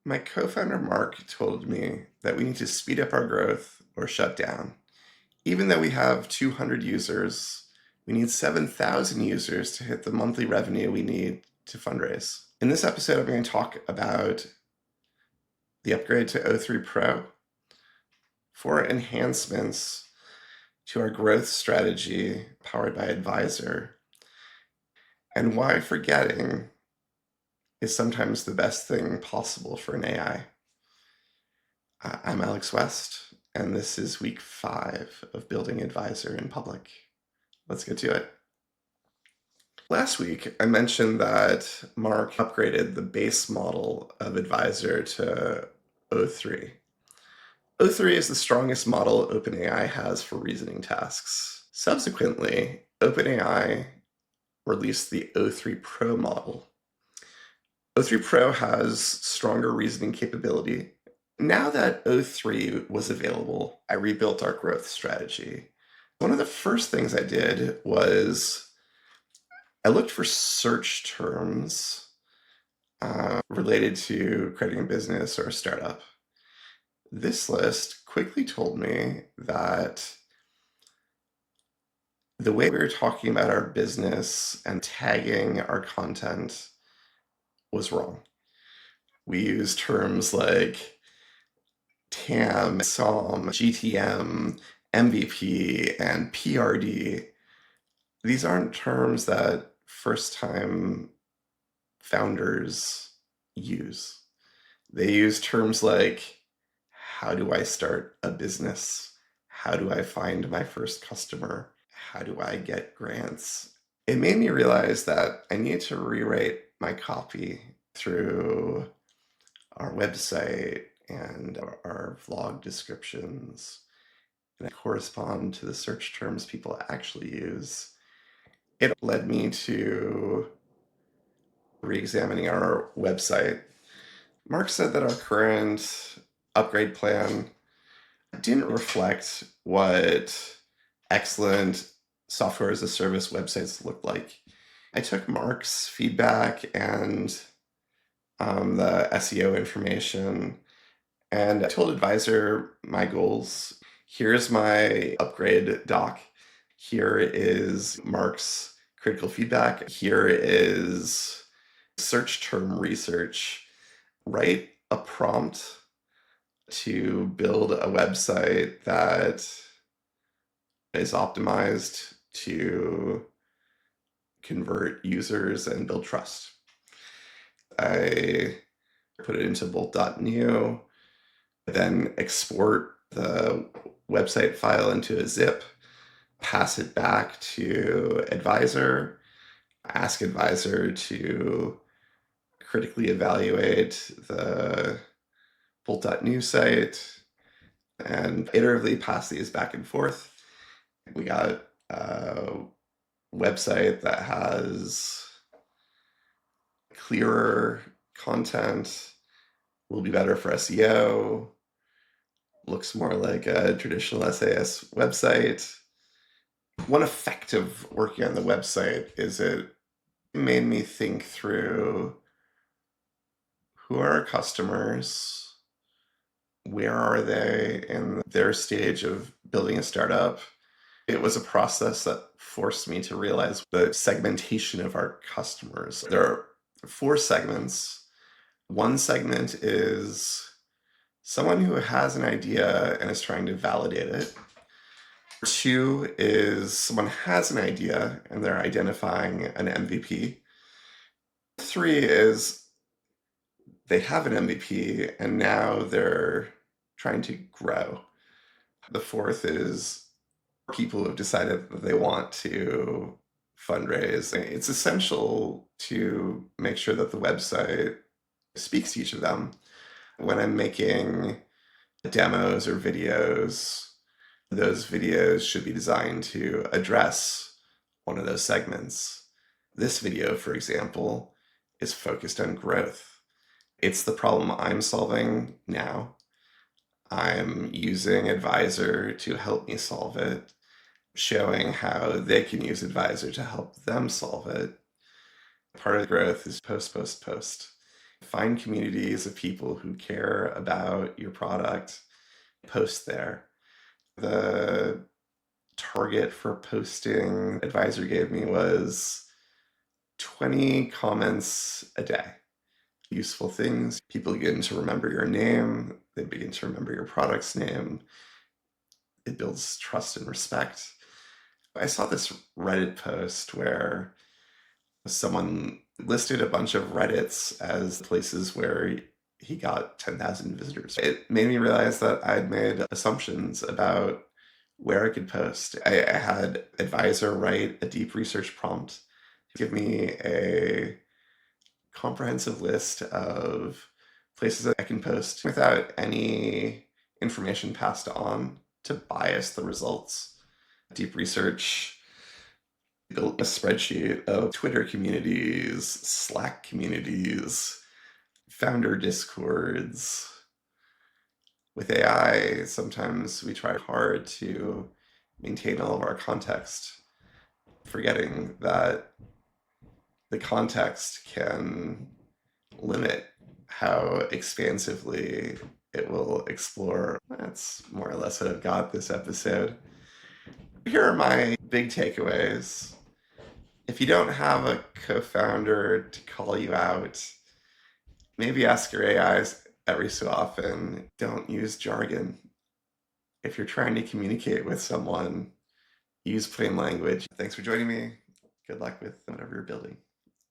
My co-founder Mark told me that we need to speed up our growth or shut down. Even though we have 200 users, we need 7,000 users to hit the monthly revenue we need to fundraise. In this episode, I'm going to talk about the upgrade to O3 Pro, 4 enhancements to our growth strategy powered by ADVYSOR, and why forgetting is sometimes the best thing possible for an AI. I'm Alex West, and this is week 5 of Building ADVYSOR in public. Let's get to it. Last week, I mentioned that Mark upgraded the base model of ADVYSOR to O3. O3 is the strongest model OpenAI has for reasoning tasks. Subsequently, OpenAI released the O3 Pro model. O3 Pro has stronger reasoning capability. Now that O3 was available, I rebuilt our growth strategy. One of the first things I did was I looked for search terms related to creating a business or a startup. This list quickly told me that the way we were talking about our business and tagging our content was wrong. We used terms like TAM, SOM, GTM, MVP, and PRD. These aren't terms that first-time founders use. They use terms like, how do I start a business? How do I find my first customer? How do I get grants? It made me realize that I need to rewrite my copy through our website and our vlog descriptions and correspond to the search terms people actually use. It led me to re-examining our website. Mark said that our current upgrade plan didn't reflect what excellent software as a service websites look like. I took Mark's feedback and the SEO information, and I told ADVYSOR my goals. Here's my upgrade doc. Here is Mark's critical feedback. Here is search term research. Write a prompt to build a website that is optimized to convert users and build trust. I put it into Bolt.new, then export the website file into a zip, pass it back to ADVYSOR, ask ADVYSOR to critically evaluate the Bolt.new site, and iteratively pass these back and forth. We got a website that has clearer content, will be better for SEO, looks more like a traditional SAS website. One effective working on the website is it made me think through who are our customers, where are they in their stage of building a startup. It was a process that forced me to realize the segmentation of our customers. There are 4 segments. One segment is someone who has an idea and is trying to validate it. 2 is someone has an idea and they're identifying an MVP. 3 is they have an MVP and now they're trying to grow. The 4th is people who have decided that they want to fundraise. It's essential to make sure that the website speaks to each of them. When I'm making demos or videos, those videos should be designed to address one of those segments. This video, for example, is focused on growth. It's the problem I'm solving now. I'm using ADVYSOR to help me solve it, showing how they can use ADVYSOR to help them solve it. Part of the growth is post. Find communities of people who care about your product, post there. The target for posting Advisor gave me was 20 comments a day. Useful things. People begin to remember your name. They begin to remember your product's name. It builds trust and respect. I saw this Reddit post where someone listed a bunch of Reddits as places where he got 10,000 visitors. It made me realize that I'd made assumptions about where I could post. I had Advisor write a deep research prompt to give me a comprehensive list of places that I can post without any information passed on to bias the results. Deep research built a spreadsheet of Twitter communities, Slack communities, founder discords. With AI, sometimes we try hard to maintain all of our context, forgetting that the context can limit how expansively it will explore. That's more or less what I've got this episode. Here are my big takeaways. If you don't have a co-founder to call you out, maybe ask your AIs every so often. Don't use jargon. If you're trying to communicate with someone, use plain language. Thanks for joining me. Good luck with whatever you're building.